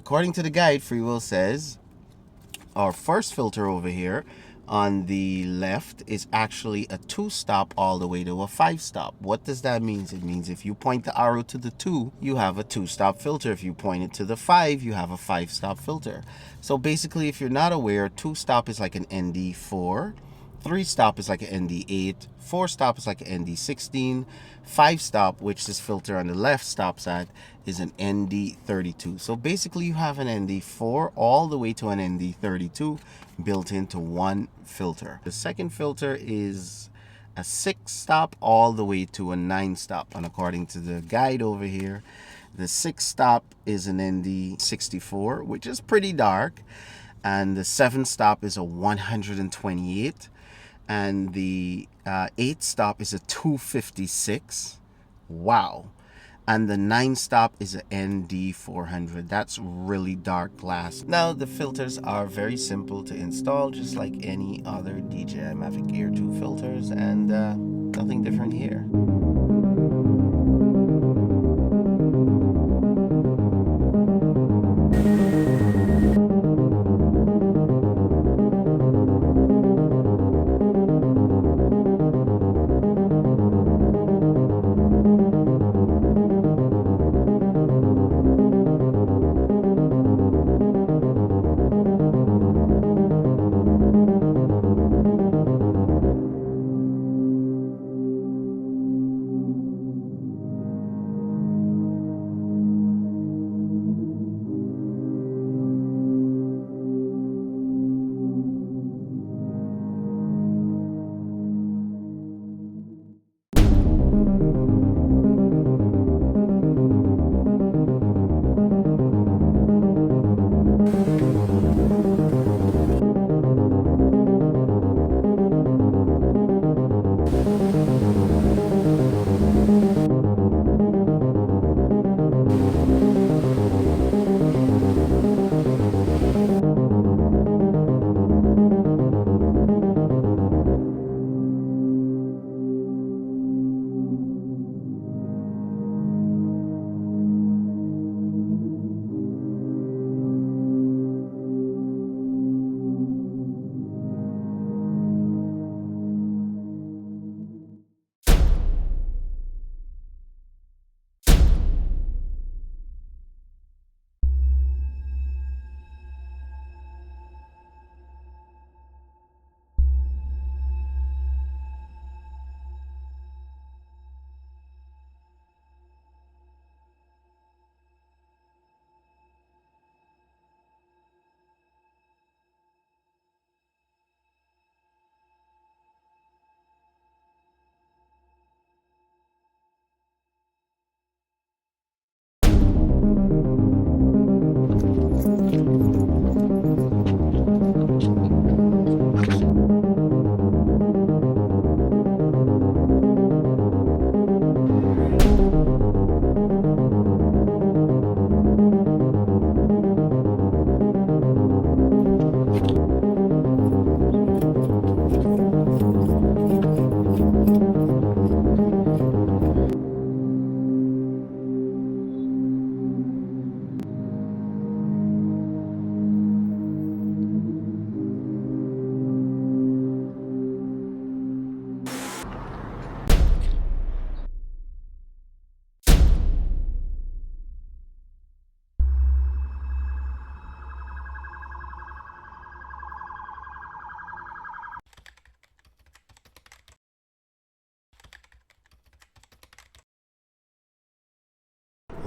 according to the guide, Freewell says our first filter over here on the left is actually a 2-stop all the way to a 5-stop. What does that mean? It means if you point the arrow to the 2, you have a 2-stop filter. If you point it to the 5, you have a 5-stop filter. So basically, if you're not aware, 2-stop is like an ND4, 3-stop is like an ND8, 4-stop is like an ND16, 5-stop, which this filter on the left stops at, is an ND32. So basically you have an ND4 all the way to an ND32 built into one filter. The second filter is a 6-stop all the way to a 9-stop, and according to the guide over here, the 6-stop is an ND64, which is pretty dark, and the 7-stop is a 128, and the 8-stop is a 256. Wow. And the 9-stop is an ND400. That's really dark glass. Now, the filters are very simple to install, just like any other DJI Mavic Air 2 filters, and nothing different here.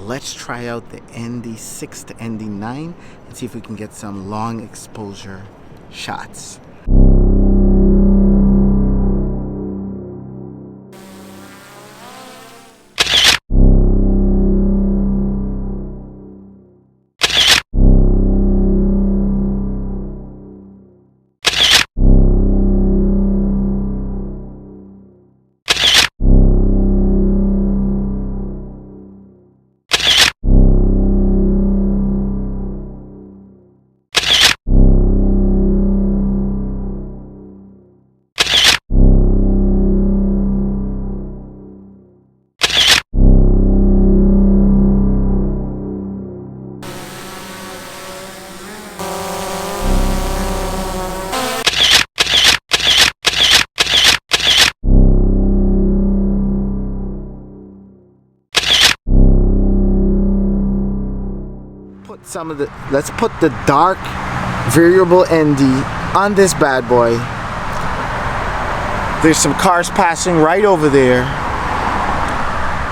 Let's try out the ND6 to ND9 and see if we can get some long exposure shots. let's put the dark variable ND on this bad boy. There's some cars passing right over there,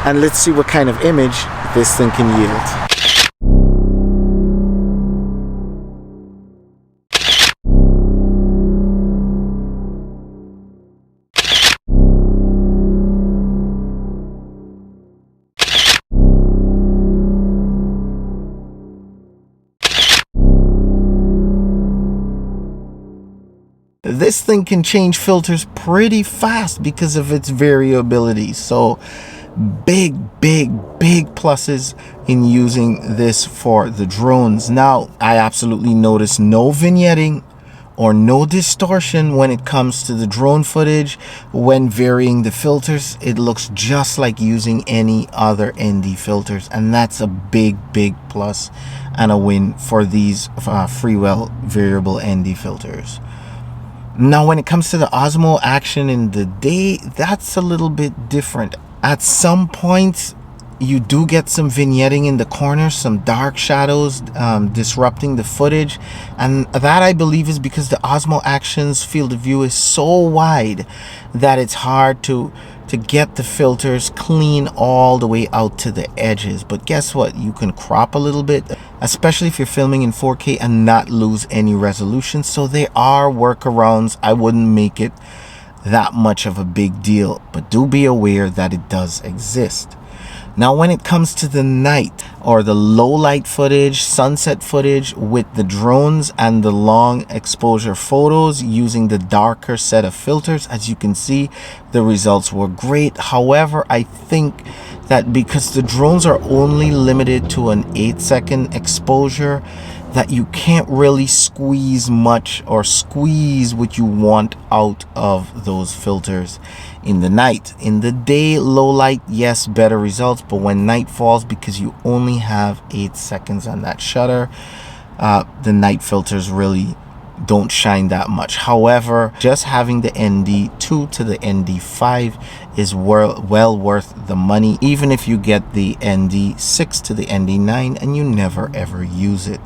and let's see what kind of image this thing can yield. This thing can change filters pretty fast because of its variability. So big pluses in using this for the drones. Now, I absolutely notice no vignetting or no distortion when it comes to the drone footage. When varying the filters, it looks just like using any other ND filters, and that's a big plus and a win for these Freewell variable ND filters. Now, when it comes to the Osmo action in the day, that's a little bit different. At some points, you do get some vignetting in the corners, some dark shadows disrupting the footage. And that, I believe, is because the Osmo action's field of view is so wide that it's hard to get the filters clean all the way out to the edges. But guess what? You can crop a little bit, especially if you're filming in 4K, and not lose any resolution. So there are workarounds. I wouldn't make it that much of a big deal, but do be aware that it does exist. Now, when it comes to the night or the low light footage, sunset footage with the drones and the long exposure photos using the darker set of filters, as you can see, the results were great. However, I think that because the drones are only limited to an 8-second exposure, that you can't really squeeze much or squeeze what you want out of those filters in the night. In the day, low light, yes, better results, but when night falls, because you only have 8 seconds on that shutter, the night filters really don't shine that much. However, just having the ND2 to the ND5 is well worth the money, even if you get the ND6 to the ND9 and you never ever use it.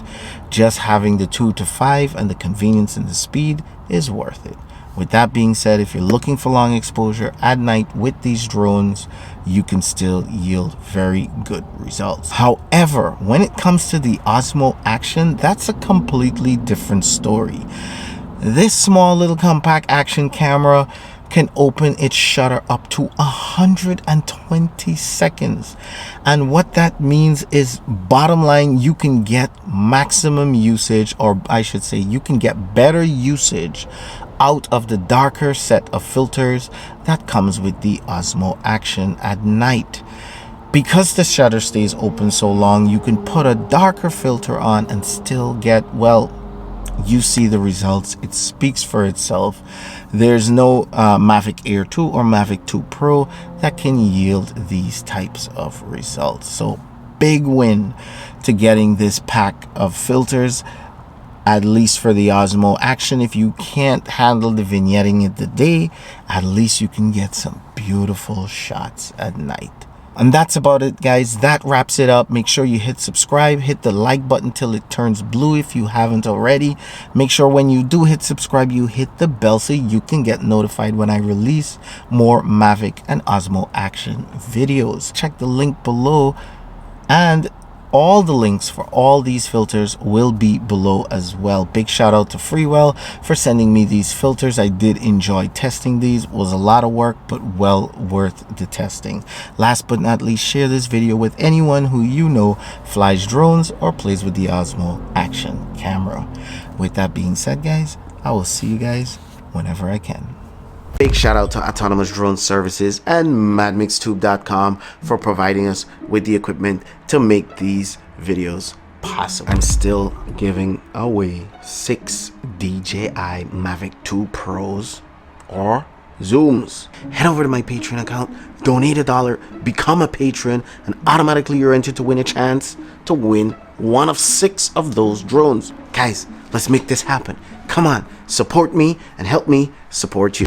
Just having the 2 to 5 and the convenience and the speed is worth it. With that being said, if you're looking for long exposure at night with these drones, you can still yield very good results. However, when it comes to the Osmo action, that's a completely different story. This small little compact action camera can open its shutter up to 120 seconds. And what that means is, bottom line, you can get maximum usage, or I should say you can get better usage out of the darker set of filters that comes with the Osmo action at night. Because the shutter stays open so long, you can put a darker filter on and still get, well, you see the results. It speaks for itself. There's no Mavic Air 2 or Mavic 2 Pro that can yield these types of results. So big win to getting this pack of filters, at least for the Osmo action. If you can't handle the vignetting in the day, at least you can get some beautiful shots at night. And that's about it, guys. That wraps it up. Make sure you hit subscribe, hit the like button till it turns blue if you haven't already. Make sure when you do hit subscribe, you hit the bell so you can get notified when I release more Mavic and Osmo action videos. Check the link below, and all the links for all these filters will be below as well. Big shout out to Freewell for sending me these filters. I did enjoy testing these. It was a lot of work, but well worth the testing. Last but not least, share this video with anyone who you know flies drones or plays with the Osmo action camera. With that being said, guys, I will see you guys whenever I can. Big shout out to Autonomous Drone Services and madmixtube.com for providing us with the equipment to make these videos possible. I'm still giving away 6 DJI Mavic 2 Pros or Zooms. Head over to my Patreon account, donate $1, become a patron, and automatically you're entered to win a chance to win one of 6 of those drones. Guys, let's make this happen. Come on, support me and help me support you.